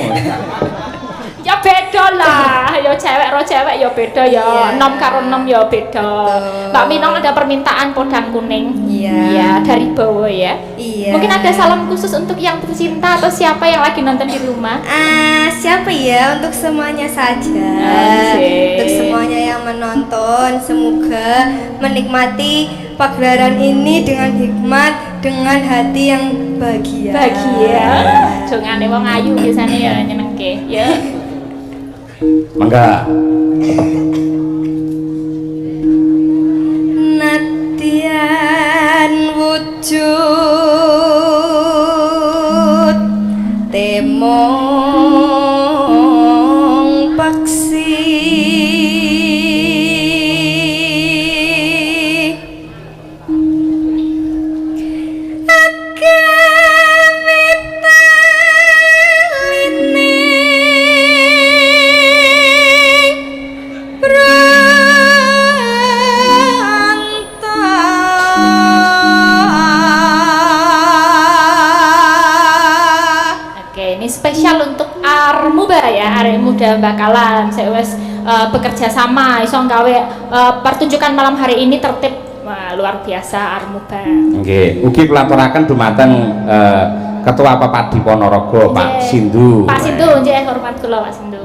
[SPEAKER 1] Ya beda lah, ya cewek ro cewek ya beda ya,
[SPEAKER 4] Iya.
[SPEAKER 1] nom karo nom ya beda.
[SPEAKER 4] Betul.
[SPEAKER 1] Mbak Minong ada permintaan podang kuning.
[SPEAKER 4] Iya.
[SPEAKER 1] Iya, dari bawah ya.
[SPEAKER 4] Iya.
[SPEAKER 1] Mungkin ada salam khusus untuk yang tercinta atau siapa yang lagi nonton di rumah?
[SPEAKER 4] Siapa ya? Untuk semuanya saja.
[SPEAKER 1] Asik.
[SPEAKER 4] Untuk semuanya yang menonton, semoga menikmati pagelaran ini dengan hikmat, dengan hati yang bahagia.
[SPEAKER 1] Bahagia. Jongane wong ayu biasanya ya nyenengke, ya.
[SPEAKER 2] Mangga.
[SPEAKER 4] Nadian wujud temong paksi
[SPEAKER 1] Oke, ini spesial untuk Armuba ya, arek muda bakalan saya wes bekerja sama iso gawe pertunjukan malam hari ini tertib. Wah, luar biasa Armuba.
[SPEAKER 2] Nggih, ugi pelaturaken dumateng Ketua Pepadi Ponorogo, Pak
[SPEAKER 1] Nggih.
[SPEAKER 2] Sindu.
[SPEAKER 1] Pak Sindu, nggih hormat kula Pak Sindu.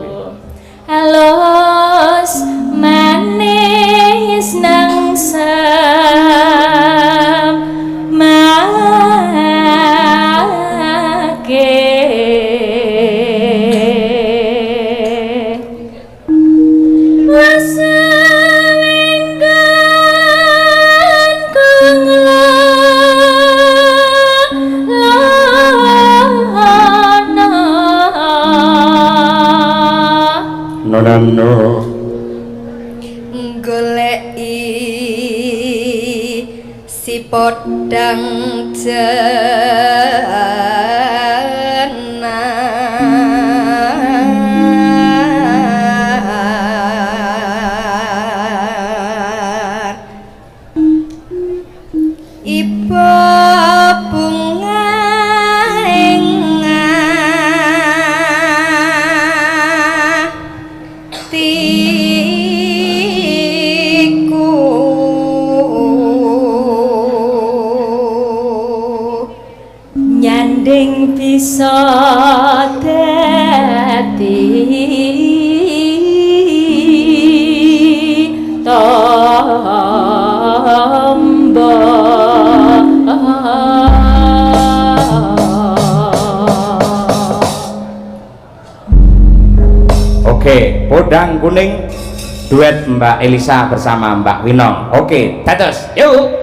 [SPEAKER 1] Halos manis nang
[SPEAKER 2] Nonano.
[SPEAKER 4] goleki si podang jenar iba bunga
[SPEAKER 1] nyanding bisa dadi tombo
[SPEAKER 2] Oke, podang kuning duet Mbak Elisa bersama Mbak Winong. Oke, dados. Yuk.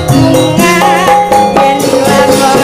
[SPEAKER 2] bunga dan lakon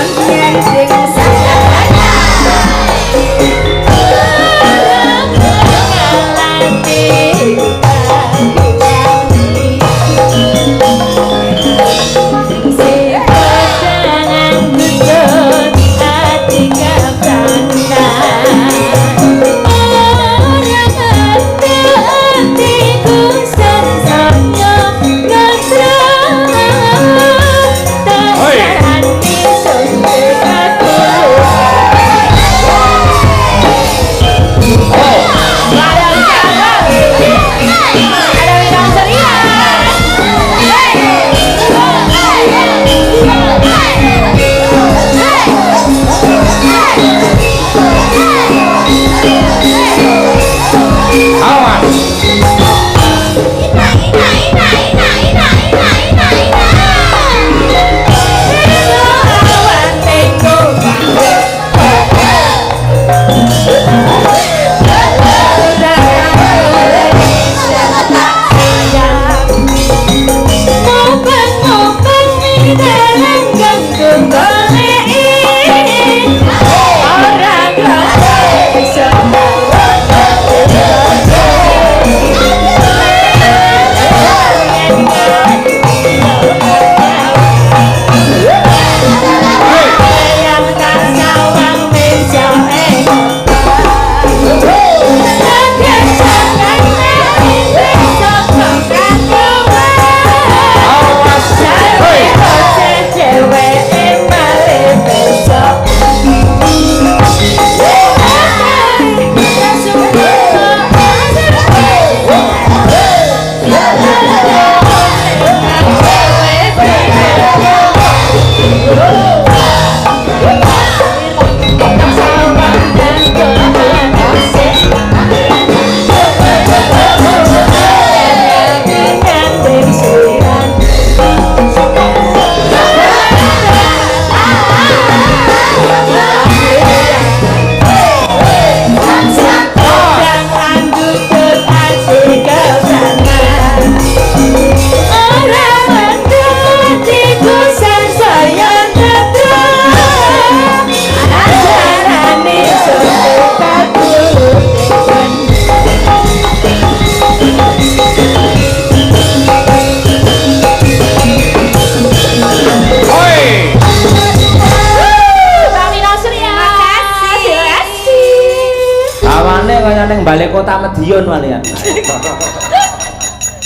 [SPEAKER 2] ning balik kota Madiun walian.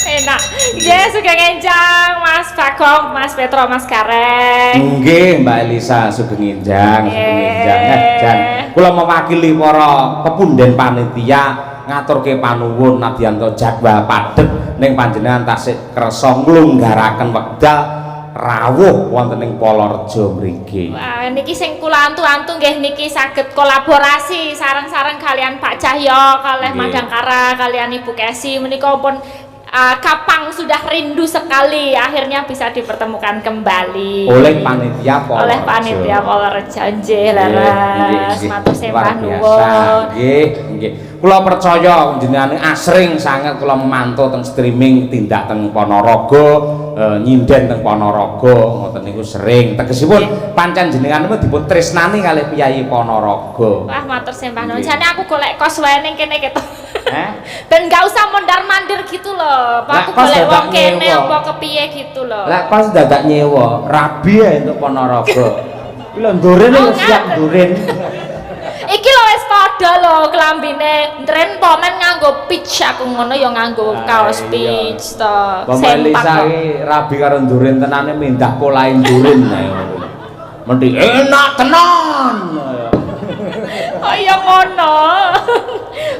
[SPEAKER 1] Enak. Nggih, sugeng enjang Mas Bagong, Mas Petro, Mas Gareng.
[SPEAKER 2] Nggih, Mbak Elisa sugeng enjang, sugeng enjang. Jan, kula mewakili para pepunden panitia ngaturke panuwun nadyanto jadwal padhet ning panjenengan tasih kersa nglunggaraken wekdal rawuh wonten ing Polorejo mriki.
[SPEAKER 1] Wah, niki sing kula antu-antu nggih niki saged kolaborasi sareng-sareng kalian Pak Cahyo, kalih Madangkara, kalian Ibu Kesi menika pun kapang sudah rindu sekali akhirnya bisa dipertemukan kembali
[SPEAKER 2] oleh panitia
[SPEAKER 1] Polorejo nggih leres matur sembah nuwun
[SPEAKER 2] nggih kula percaya jenengan asring sanget kula memantau teng streaming tindak teng Ponorogo nyinden teng Ponorogo ngoten niku sering tegesipun pancen jenengan dipun tresnani kalih Piyai Ponorogo.
[SPEAKER 1] Wah matur sembah nuwun jane aku golek kos wae ning kene ketok dan gak usah mondar-mandir gitu loh Pak, aku golek wong kene apa kepiye gitu loh
[SPEAKER 2] lah pas dadak nyewa rabi ya untuk Ponorogo iki lho nduren wis siap nduren
[SPEAKER 1] iki lho wis padha lho klambine ndren po men nganggo peach aku ngono ya nganggo kaos peach to
[SPEAKER 2] sempak rabi karo nduren tenane mindah polahe nduren mendhi enak tenan
[SPEAKER 1] oh iya ngono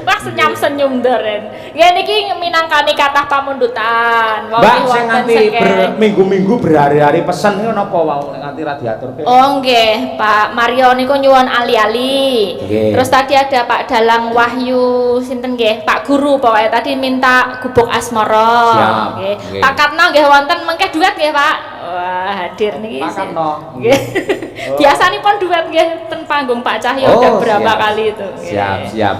[SPEAKER 1] wah senyum-senyum nderen nggih niki minangkani kathah pamundutan
[SPEAKER 2] Mbak sing nganti berminggu-minggu berhari-hari pesen niku napa wau nganti ra diaturke
[SPEAKER 1] oh nggih Pak Mario niku nyuwun ali-ali terus tadi ada Pak Dalang Wahyu sinten nggih Pak Guru pokoknya tadi minta gubuk asmara nggih Pak Katno nggih wonten mengke duet nggih Pak wah hadir niki
[SPEAKER 2] Pak Katno
[SPEAKER 1] nggih biasanipun duet nggih ten panggung Pak Cahyo udah berapa kali itu
[SPEAKER 2] siap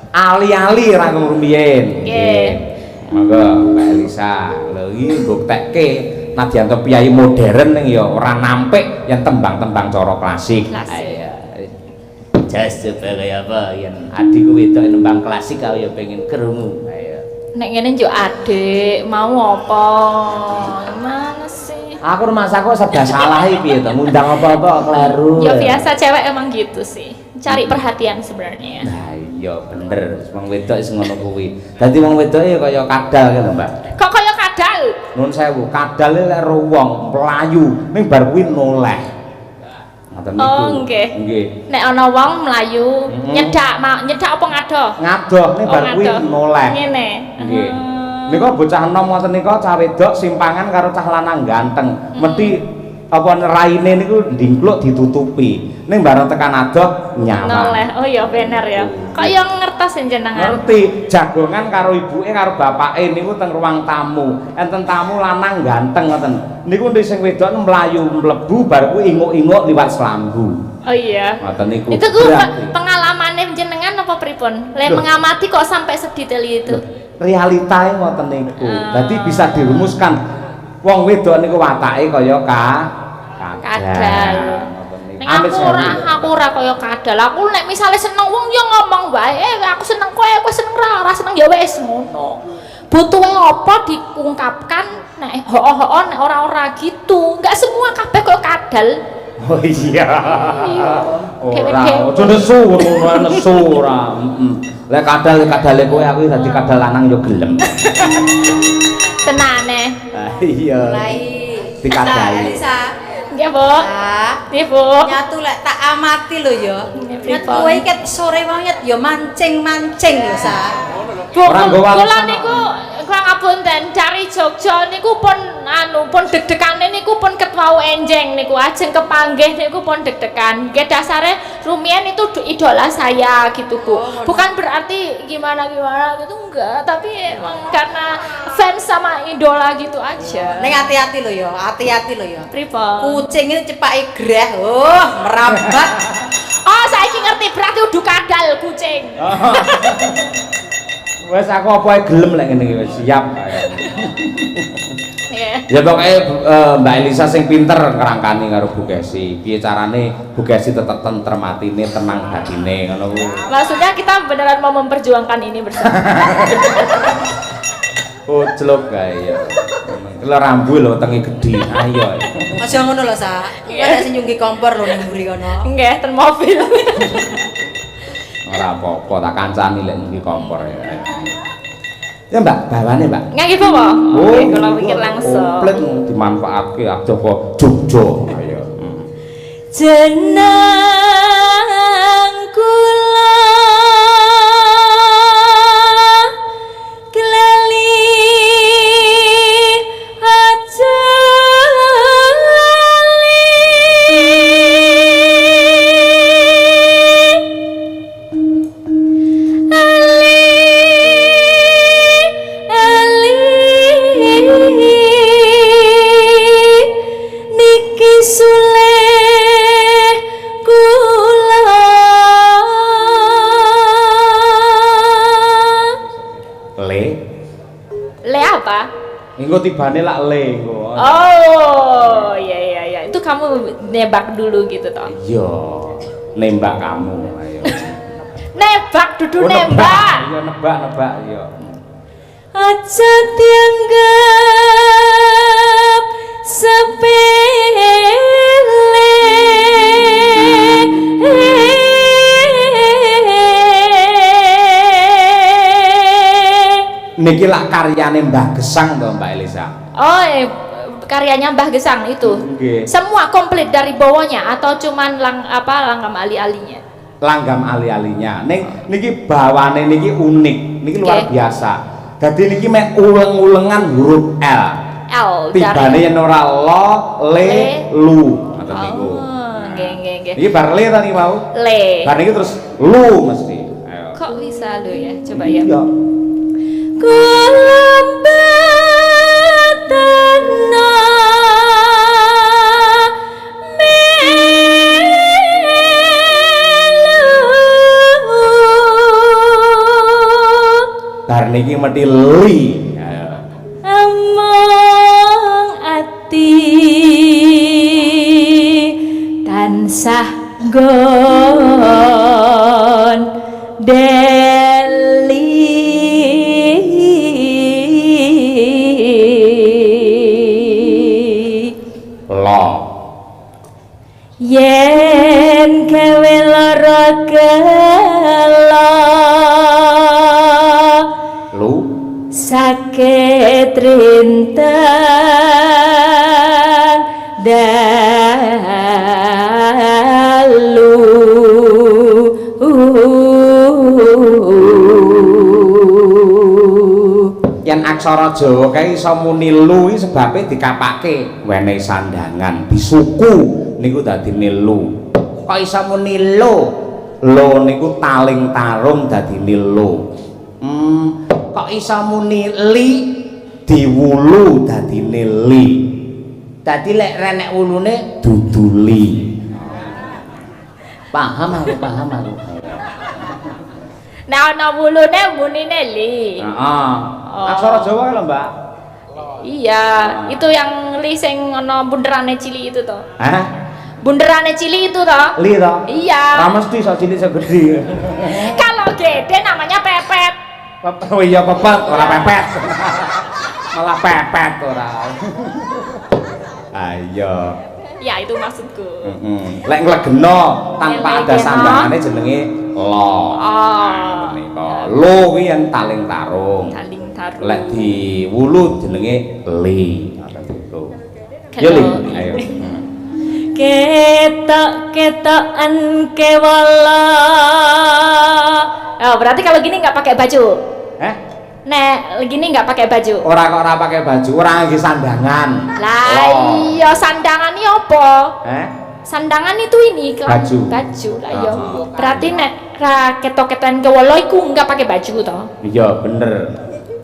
[SPEAKER 2] ali-ali rangkung rumiyin nggih monggo Mbak Elisa lho iki mbuktekke nadyanto piyai modern ning ya ora nampik yen tembang-tembang cara klasik ayo jas coba kaya apa yen adikku wedok nembang klasik kau ya pengen krungu ayo
[SPEAKER 1] nek ngene njuk adik mau apa gimana sih
[SPEAKER 2] aku rumah aku serba salah piye to ngundang apa-apa kleru
[SPEAKER 1] ya biasa cewek emang gitu sih cari perhatian sebenarnya
[SPEAKER 2] nah iya bener wong wedok wis ngono kuwi dadi wong wedok ya kaya kadal gitu Mbak
[SPEAKER 1] kok kaya kadal
[SPEAKER 2] nun sewu kadal lek ro wong mlayu ning bar kuwi noleh ngoten niku
[SPEAKER 1] oh nggih nek ana wong mlayu nyedak apa ngadoh
[SPEAKER 2] ning bar kuwi noleh
[SPEAKER 1] ngene
[SPEAKER 2] nggih nika bocah enom ngoten nika cah wedok simpangan karo cah lanang ganteng mesti apa raine niku ndingkluk ditutupi ning bareng tekan adoh nyaman
[SPEAKER 1] noleh oh iya bener ya kok yo ngertos jenengan
[SPEAKER 2] ngerti jagongan karo ibuke karo bapake niku teng ruang tamu enten tamu lanang ganteng ngoten niku sing wedok mlayu mlebu bar kuwi inguk-inguk liwat selambu
[SPEAKER 1] oh iya
[SPEAKER 2] ngoten niku
[SPEAKER 1] itu ku pengalamane jenengan apa pripun le mengamati kok sampai sedetail itu
[SPEAKER 2] realitae ngoten niku dadi bisa dirumuskan wong wedok niku watake kaya kadal.
[SPEAKER 1] Ning aku ora kaya kadal. Aku nek misale seneng wong ya ngomong wae, aku seneng kowe seneng ora seneng ya wis ngono. Butuhe apa diungkapkan nek ho-ho nek ora gitu. Enggak semua kabeh kaya kadal.
[SPEAKER 2] Oh iya. Ora, ojo nesu ngono nesu ora. Lek kadale kowe aku dadi kadal lanang yo gelem.
[SPEAKER 1] Tenane.
[SPEAKER 2] Iya.
[SPEAKER 3] Mulai
[SPEAKER 2] dikadali.
[SPEAKER 1] Nggih, Bu. Nggih, Bu.
[SPEAKER 3] Nyatu lek tak amati lho ya. Nek kowe iki sore wanyet ya mancing-mancing lho, Sa.
[SPEAKER 1] Kula niku kurang ngapunten cari Jogja niku pun pun deg-degane niku pun ketwau enjeng niku ajeng kepanggih niku pun deg-degan. Nggih dasare rumiyin itu idola saya gitu, Bu. Bukan berarti gimana-gimana gitu enggak, tapi emang karena fans sama idola gitu aja.
[SPEAKER 3] Ning hati-hati lho ya, hati-hati lho ya.
[SPEAKER 1] Pripun?
[SPEAKER 3] Kucing itu cepake greh. Merambat.
[SPEAKER 1] Oh, saiki ngerti berarti udah kadal kucing.
[SPEAKER 2] Wes aku apa ae gelem lek ngene iki wis siap. Ya pokoke Mbak Elisa sing pinter ngrangkani karo Bu Kesi. Piye carane Bu Kesi tetep tentrem atine, tenang batine ngono kuwi.
[SPEAKER 1] Maksudnya kita beneran mau memperjuangkan ini bersama.
[SPEAKER 2] Oh, celok kae ya. Kula rambu lho wetenge gedhi. Ayo.
[SPEAKER 3] Aja ngono lho, Sa. Ada sing nyunggi kompor lho ning mburi kono.
[SPEAKER 1] Nggih, ten mobil.
[SPEAKER 2] Ora apa-apa tak kancani lek iki kompor ya. Ya Mbak, bawane Mbak.
[SPEAKER 1] Ngangge apa? Oke, kula pikir langsung.
[SPEAKER 2] Komplit dimanfaatke Joko Jogja. Ayo.
[SPEAKER 1] Jeneng kula kelali aja niki sule kula le apa?
[SPEAKER 2] Engko tibane lak le engko.
[SPEAKER 1] Oh, iya. Itu kamu nebak dulu gitu toh.
[SPEAKER 2] Iya, nembak kamu. Ayo.
[SPEAKER 1] Nebak dudu nembak.
[SPEAKER 2] Iya nebak iya.
[SPEAKER 1] Aja dianggap sepele.
[SPEAKER 2] Niki lak karyane Mbah Gesang to Mbak Elisa.
[SPEAKER 1] Oh, karyanya Mbah Gesang itu.
[SPEAKER 2] Nggih.
[SPEAKER 1] Semua komplit dari bawahnya atau cuman langgam ali-alinya?
[SPEAKER 2] Langgam ali-alinya. Niki bawane niki unik, niki luar biasa. Dadi niki mek uleng-ulengan huruf L.
[SPEAKER 1] L
[SPEAKER 2] Tibane yen ora lo, le, lu. Ngoten niku.
[SPEAKER 1] Oh, nggih.
[SPEAKER 2] Iki bar le ta niki mau?
[SPEAKER 1] Le.
[SPEAKER 2] Bar niki terus lu mesti. Ayo.
[SPEAKER 1] Kok bisa lu ya? Coba ya.
[SPEAKER 2] Iya.
[SPEAKER 1] Kulambetana melu
[SPEAKER 2] Bar niki mesti li. Ayo.
[SPEAKER 1] among ati tansah gon deli
[SPEAKER 2] Lo.
[SPEAKER 1] yen gawe lara gelo
[SPEAKER 2] Lu.
[SPEAKER 1] sakit rinten dalu
[SPEAKER 2] Yen aksara Jawa kae iso muni lu iki sebabe dikapake wenehi sandangan disuku niku dadine lu. Kok iso muni lo? Lo niku taling tarung dadine lo. Kok iso muni li diwulu dadine li. Dadi lek renek wulune dudu li. Paham aku.
[SPEAKER 1] nah ana wulune munine li.
[SPEAKER 2] Heeh. Aksara Jawa lho, Mbak.
[SPEAKER 1] Iya, itu yang li sing ana bunderane cili itu toh.
[SPEAKER 2] Hah?
[SPEAKER 1] Bunderane cili itu toh.
[SPEAKER 2] Li to?
[SPEAKER 1] Iya.
[SPEAKER 2] Ora mesti iso cilik iso gedhe.
[SPEAKER 1] Kalau gede namanya pepet.
[SPEAKER 2] Oh iya pepet, ora pepet. Malah pepet ora. Ayo.
[SPEAKER 1] Ya itu maksudku.
[SPEAKER 2] Lek nglegeno tanpa ada
[SPEAKER 1] Nglegeno.
[SPEAKER 2] sandangane jenenge lo.
[SPEAKER 1] Oh.
[SPEAKER 2] Menika. Lo kuwi yen taling tarung.
[SPEAKER 1] Taling tarung.
[SPEAKER 2] Lek diwulu jenenge li. Ngoten niku.
[SPEAKER 1] Kalau-
[SPEAKER 2] Yo li, ayo.
[SPEAKER 1] Ketok-ketokan kewala. Oh, berarti kalau gini nggak pakai baju. Nek gini nggak pakai baju.
[SPEAKER 2] Ora kok ora pakai baju, ora ngangge sandangan.
[SPEAKER 1] Lah iya sandangan ini apa? Sandangan itu ini
[SPEAKER 2] Baju.
[SPEAKER 1] Baju lah iya. Berarti nek ra ketok-ketokan kewala iku nggak pakai baju toh.
[SPEAKER 2] Iya bener.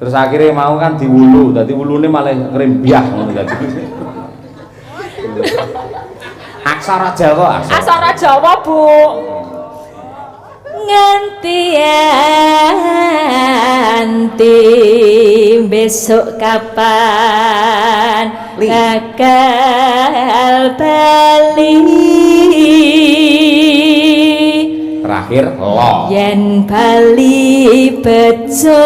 [SPEAKER 2] Terus akhirnya mau kan diwulu, dadi wulune malah ngrembyah ngono dadi. Aksara Jawa,
[SPEAKER 1] Aksara Jawa, Bu. Nganti besok kapan bakal bali.
[SPEAKER 2] Terakhir lo.
[SPEAKER 1] Yen bali bejo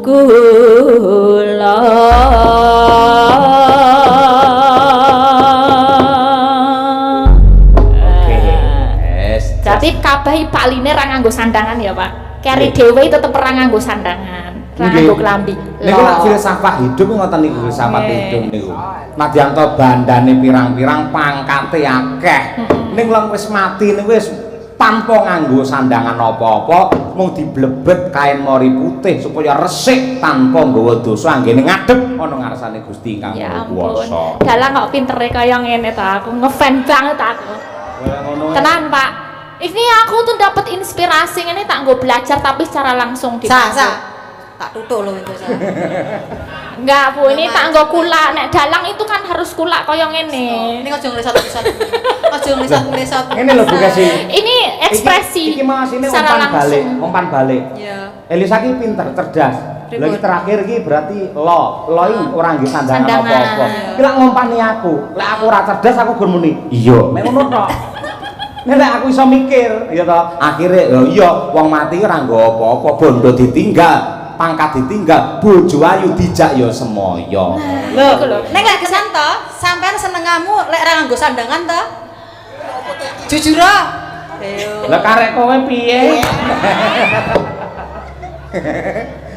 [SPEAKER 1] kula. berarti kabeh baline ra nganggo sandangan ya Pak. Keri dhewe tetep ra nganggo sandangan, ra nganggo klambi.
[SPEAKER 2] Niku lak filsafat hidup ngoten niku filsafat hidup niku. Nadyan to bandane pirang-pirang pangkate akeh. Ning leng wis mati niku wis tanpa nganggo sandangan apa-apa, mung diblebet kain mori putih supaya resik tanpa nggawa dosa anggene ngadep ana ngarsane Gusti Kang Maha Kuwasa.
[SPEAKER 1] Dalang kok pintere kaya ngene ta aku ngefan banget aku. Tenan Pak. Ini aku tuh dapat inspirasi ini tak nggo belajar tapi secara langsung di
[SPEAKER 3] tak tutuk lho itu sa.
[SPEAKER 1] Enggak Bu, ini tak nggo kulak. Nek dalang itu kan harus kulak kaya ngene.
[SPEAKER 3] Ini aja nglesat-nglesat. Aja nglesat-nglesat.
[SPEAKER 2] Ini lho Bu Kesi.
[SPEAKER 1] Ini ekspresi.
[SPEAKER 2] Iki masine umpan balik.
[SPEAKER 3] Iya.
[SPEAKER 2] Elisa ki pinter, cerdas. Lagi terakhir ki berarti lo iki ora nggih sandangan apa-apa. Ki lak ngompani aku. Lek aku ora cerdas aku gur muni. Iya, mek ngono tok. Nek aku iso mikir, ya toh. Akhire lho iya, wong mati ora nggo apa-apa, bondo ditinggal, pangkat ditinggal, bojo ayu dijak ya semoyo.
[SPEAKER 3] Lho, nek lek kesan to, sampean senengamu lek ora nganggo sandangan to? Jujur ah.
[SPEAKER 2] Lah karek kowe piye?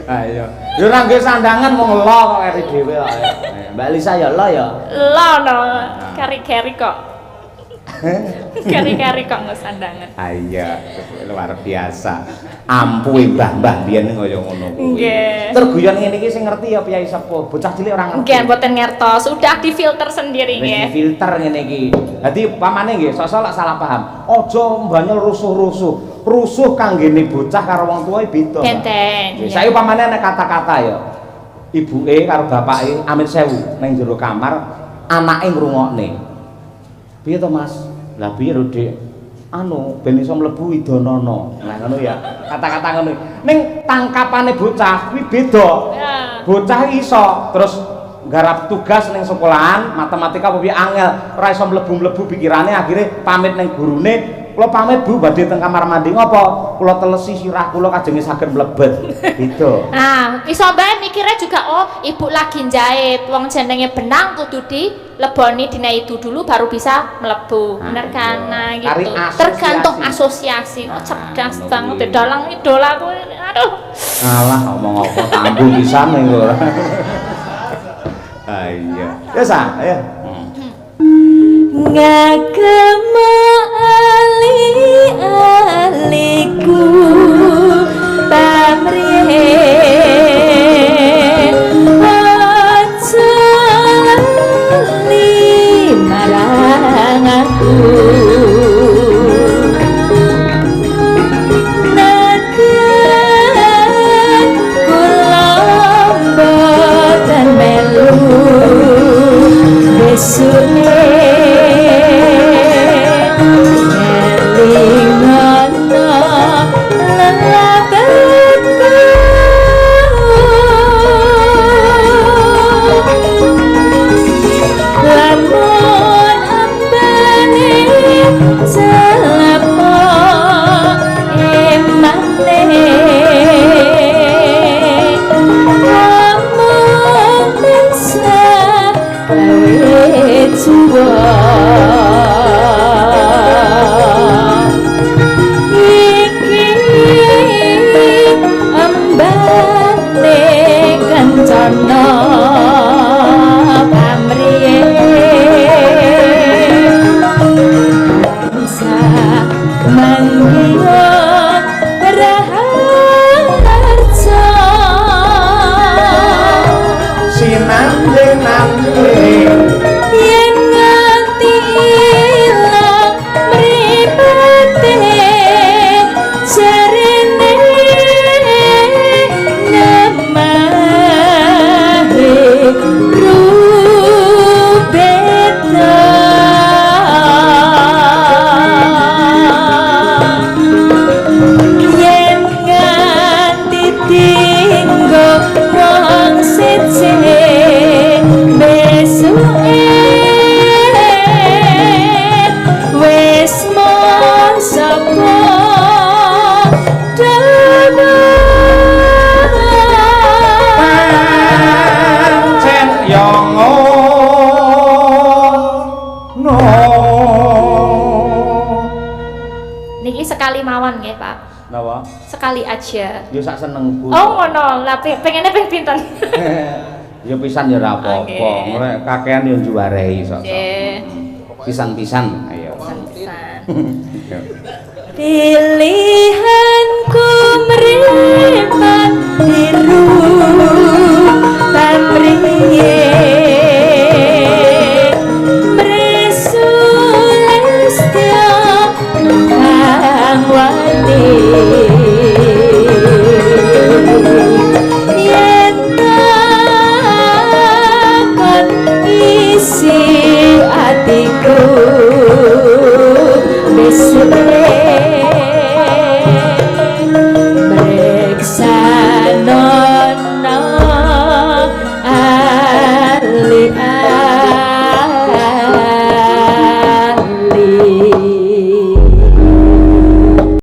[SPEAKER 2] Ayo. Yo ora nggo sandangan mung lo kok eri dhewe kok. Mbak Lisa ya lo ya.
[SPEAKER 1] Lo no, kari-kari kok. Kari-kari kok ngesandangan.
[SPEAKER 2] Iya, luar biasa. Ampun mbah-mbah biyen kaya ngono kuwi.
[SPEAKER 1] Nggih.
[SPEAKER 2] Terguyon ngene iki sing ngerti ya piyai sepuh. Bocah cilik ora ngerti.
[SPEAKER 1] Nggih, mboten ngertos. Sudah difilter sendiri nggih.
[SPEAKER 2] Filter ngene iki. Dadi pamane nggih, sok-sok lak salah paham. Aja mbanyol rusuh-rusuh. Rusuh kanggene bocah karo wong tuwa beda.
[SPEAKER 1] Benten.
[SPEAKER 2] Saya upamane nek kata-kata ya. Ibuke karo bapake amit sewu ning jero kamar, anake ngrungokne. Piye to Mas? Lah piye lho Dik? Anu ben iso mlebu idonono. Nah ngono ya. Kata-kata ngono. Ning tangkapane bocah kuwi beda.
[SPEAKER 1] Ya.
[SPEAKER 2] Bocah iso terus garap tugas ning sekolahan, matematika apa piye angel, ora iso mlebu-mlebu pikirane akhire pamit ning gurune. Kula pamit Bu badhe teng kamar mandi ngopo? Kula telesi sirah kula kajenge saged mlebet. Beda.
[SPEAKER 1] Nah, iso bae mikirnya juga oh, ibu lagi jahit. Wong jenenge benang kudu dileboni dina itu dulu baru bisa mlebu. Bener kan? Nah, gitu. Tergantung asosiasi. Oh, cerdas banget dalang idola aku. Aduh.
[SPEAKER 2] Alah ngomong apa tanggung pisan ning ora. Ah iya. Ya sa, ayo.
[SPEAKER 1] Ngagema ali-aliku pamrih aja lali marang aku naken kula mboten melu besune sekali mawon nggih, Pak.
[SPEAKER 2] Napa?
[SPEAKER 1] Sekali aja.
[SPEAKER 2] Yo sak senengku.
[SPEAKER 1] Oh, ngono. Lah pengennya ping pinten?
[SPEAKER 2] Ya pisan ya ora apa-apa.
[SPEAKER 1] Nggih.
[SPEAKER 2] Nek kakean yo juarai sok-sok.
[SPEAKER 1] Nggih.
[SPEAKER 2] Pisan-pisan ayo.
[SPEAKER 1] Pisan.
[SPEAKER 4] Pilihanku meripat biru